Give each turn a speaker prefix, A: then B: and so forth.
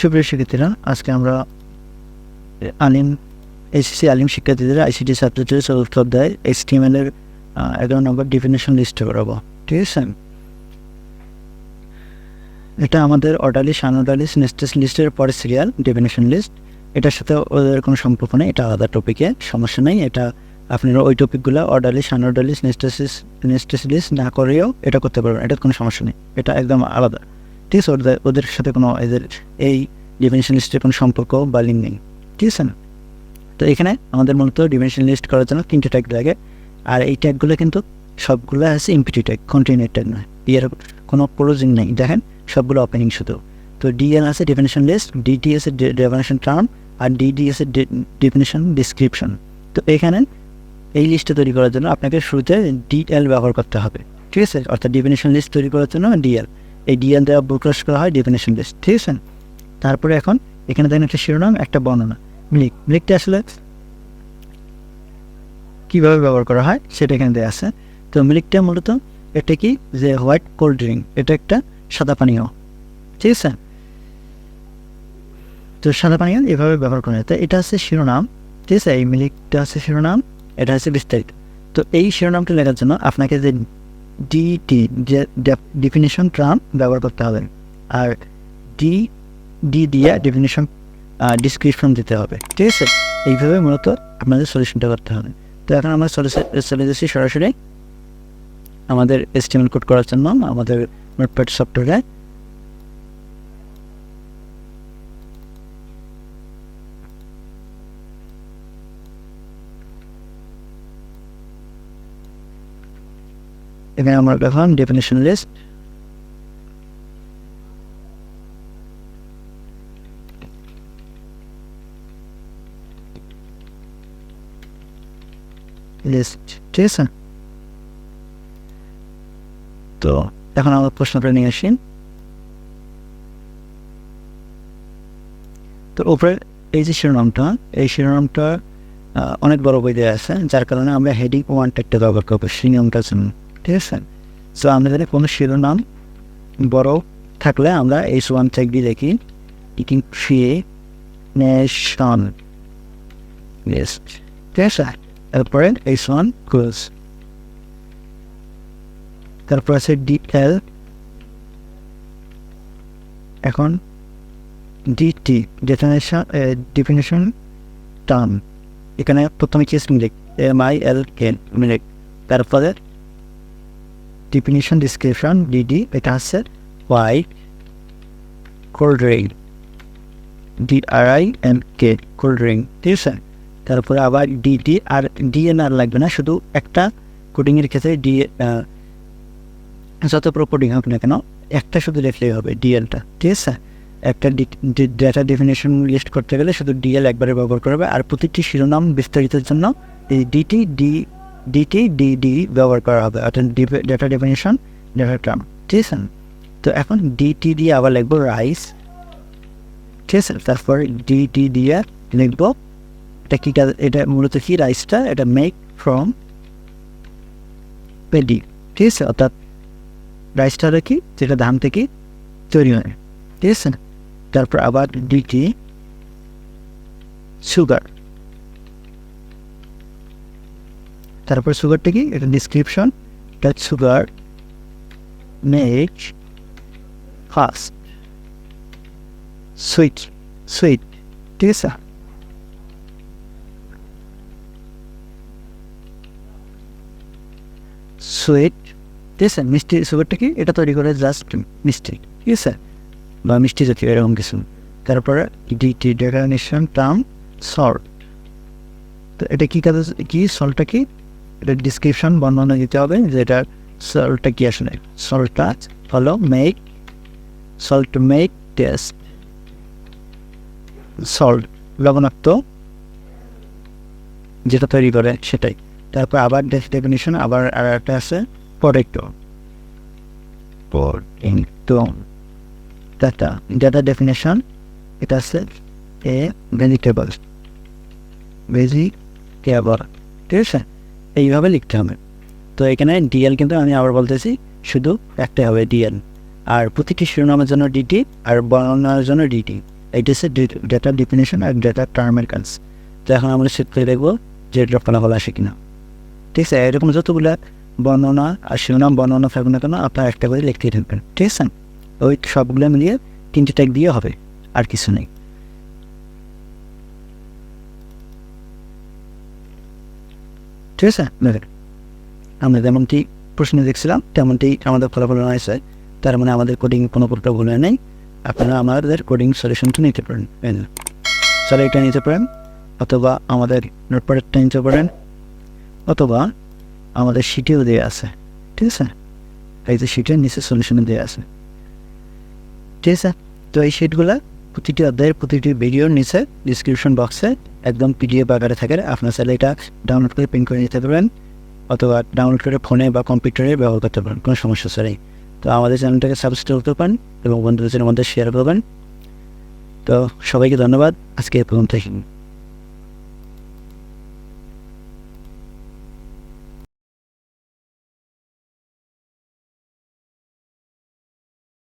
A: সুপ্রিয় শিক্ষার্থীরা, আজকে আমরা আলিম এসএসসি আলিম শিক্ষার্থীদের আইসিটি সাবজেক্টের চতুর্থ অধ্যায় HTML এর 11 নম্বর ডেফিনেশন লিস্ট করাবো। ঠিক আছে, এটা আমাদের অর্ডারলি আনঅর্ডারলি নেস্টেড লিস্টের পরে সিরিয়াল ডেফিনেশন লিস্ট। এটার সাথে ওদের কোনো সম্পর্ক নেই, এটা আলাদা টপিকে, সমস্যা নেই। এটা আপনারা ওই টপিকগুলো অর্ডারলি আনঅর্ডারলি নেস্টেড লিস্ট না করেও এটা করতে পারবেন, এটার কোনো সমস্যা নেই, এটা একদম আলাদা। ঠিক আছে, ওদের সাথে কোনো এদের এই ডেফিনেশন লিস্টের কোনো সম্পর্ক বা লিঙ্ক নেই। ঠিক আছে না? তো এখানে আমাদের মূলত ডেফিনেশন লিস্ট করার জন্য 3টে ট্যাগ লাগে, আর এই ট্যাগগুলো কিন্তু সবগুলো আছে এমপিটি ট্যাগ, কন্টেইনার ট্যাগ নয়, এর কোনো ক্লোজিং নেই। দেখেন সবগুলো ওপেনিং শুধু। তো ডিএল আছে ডেফিনেশন লিস্ট, ডিটি আছে ডেফিনেশন টার্ম, আর ডিডি আছে ডেফিনেশন ডিসক্রিপশন। তো এখানে এই লিস্টটা তৈরি করার জন্য আপনাকে শুরুতে ডিএল ব্যবহার করতে হবে। ঠিক আছে, অর্থাৎ ডেফিনেশন লিস্ট তৈরি করার জন্য ডিএল, এই ডিএল দেওয়া প্রকাশ করা হয় ডেফিনেশন লিস্ট। ঠিক আছে, তারপরে এখন এখানে দেখেন একটা শিরোনাম, একটা বর্ণনা, মিলিকটা আসলে কীভাবে ব্যবহার করা হয় সেটা এখানে দেওয়া আছে। তো মিলিকটা মূলত এটা কি, যে হোয়াইট কোল্ড ড্রিঙ্ক, এটা একটা সাদা পানীয়। ঠিক আছে, তো সাদা পানীয় এভাবে ব্যবহার করা হয়। তো এটা হচ্ছে শিরোনাম। ঠিক আছে, এই মিলিকটা হচ্ছে শিরোনাম, এটা হচ্ছে বিস্তারিত। তো এই শিরোনামটা লেখার জন্য আপনাকে যে ডিটি যে ডেফিনেশন টার্ম ব্যবহার করতে হবে, আর ডি দিয়ে ডেফিনেশন ডিসক্রিপশন দিতে হবে। ঠিক আছে, এইভাবে মূলত আপনাদের সলিউশনটা করতে হবে। তো এখন আমরা চলে যাচ্ছি সরাসরি আমাদের HTML কোড করার জন্য আমাদের নোটপ্যাড সফটওয়্যারে। এখানে আমরা দেখলাম ডেফিনেশন লিস্ট, ঠিক আছে। তো এখন আমরা প্রশ্নটা নিয়ে আসি। তো উপরে এই যে শিরোনামটা, এই শিরোনামটা অনেক বড় বই দেওয়া আছে, যার কারণে আমরা হেডিং 1 ট্যাগটা ব্যবহার করবো শিরোনামটার জন্য। ঠিক আছে, সো আমাদের কোনো শিরোনাম বড় থাকলে আমরা H1 ট্যাগ দিয়ে দেখি, ইটিং নেশন লিস্ট। ঠিক আছে, তারপরে H1 ক্লোজ, তারপর আছে ডিএল, এখন ডিটি ডেফিনেশন টার্ম, এখানে প্রথমে কি মিলিক, MILK মিলিক, তারপরে ডেফিনেশন ডিসক্রিপশন ডিডি, এটা হচ্ছে white cold drink, DRINK cold drink. ঠিক আছে, তারপরে আবার ডিটি, আর ডিএন আর লাগবে না, শুধু একটা কোডিংয়ের ক্ষেত্রে যত কোডিং হোক না কেন একটা শুধু লিখলেই হবে, ডিএলটা। ঠিক আছে, একটা ডেটা ডেফিনেশন লিস্ট করতে গেলে শুধু ডিএল একবারে ব্যবহার করবে, আর প্রতিটি শিরোনাম বিস্তারিতের জন্য এই ডিটি ব্যবহার করা হবে, অর্থাৎ ডেটা ডেফিনেশন ডেটা টার্ম। ঠিক আছে, তো এখন ডিটি দিয়ে আবার লিখবো রাইস। ঠিক আছে, তারপর ডিটি দিয়ে লিখবো এটা কি, এটা মূলত কি, রাইসটা এটা মেক ফ্রম পেডি। ঠিক আছে, অর্থাৎ রাইসটা হলো কি, যেটা ধান থেকে তৈরি হয়। ঠিক আছে, তারপর আবার ডিটি সুগার, তারপর সুগারটা কি, এটা description, that sugar make fast sweet. ঠিক আছে, সুইট। ঠিক আছে, মিষ্টি সুগারটা কি, এটা তৈরি করে জাস্ট মিষ্টি। ঠিক আছে, বা মিষ্টি জাতীয় এরকম কিছু। তারপরে ডিটি ডেফিনেশন টার্ম সল্ট, তো এটা কি কাজ, কি সল্টটা কি, এটা ডিসক্রিপশন বর্ণনা দিতে হবে যে এটা সল্টটা কি আসলে। সল্টটা হলো সল্ট মেক টেস্ট, সল্ট লবণাক্ত যেটা তৈরি করে সেটাই। তারপর আবার ডেফিনেশন, আবার আর একটা আছে পটেটো, ডাটা ডেফিনেশন, এটা আছে এ ভেজিটেবল। ঠিক আছে, এইভাবে লিখতে হবে। তো এখানে ডিএল কিন্তু আমি আবার বলতেছি শুধু একটাই হবে ডিএল, আর প্রতিটি শিরোনামের জন্য ডিটি আর বর্ণনার জন্য ডিটি। এইটা হচ্ছে ডেটা ডিফিনেশন আর ডেটা টার্মের কাজ। তো এখন আমরা সেট করে দেখবো যে এটা ফলাফল আসে কিনা। ঠিক আছে, এরকম যতগুলো বর্ণনা আর শিরোনাম বর্ণনা থাকবে না কেন আপনার একটা করে লিখতেই থাকবেন। ঠিক আছে, ওই সবগুলো মিলিয়ে 3টে ট্যাগ দিয়ে হবে, আর কিছু নেই। ঠিক আছে, দেখেন আমরা যেমনটি প্রশ্নে দেখছিলাম তেমনটি আমাদের ফলাফল হয়েছে, তার মানে আমাদের কোডিং কোনো প্রকার ভুল হয় নাই। আপনারা আমাদের কোডিং সলিউশনটা নিতে পারেন, স্যার এটা নিতে পারেন, অথবা আমাদের নোটপ্যাডটা নিতে পারেন, অথবা আমাদের শিটেও দেওয়া আছে। ঠিক আছে, এই যে শিটের নিচে সলিউশনে দেওয়া আছে। ঠিক আছে, তো এই শিটগুলো প্রতিটি অধ্যায়ের প্রতিটি ভিডিওর নিচে ডিসক্রিপশন বক্সে একদম পিডিএফ আকারে থাকে। আপনার চাইলে এটা ডাউনলোড করে প্রিন্ট করে নিতে পারবেন, অথবা ডাউনলোড করে ফোনে বা কম্পিউটারে ব্যবহার করতে পারেন, কোনো সমস্যা ছাড়াই। তো আমাদের চ্যানেলটাকে সাবস্ক্রাইব করতে পারেন এবং বন্ধুদের মধ্যে শেয়ার করবেন। তো সবাইকে ধন্যবাদ, আজকে এ পর্যন্ত।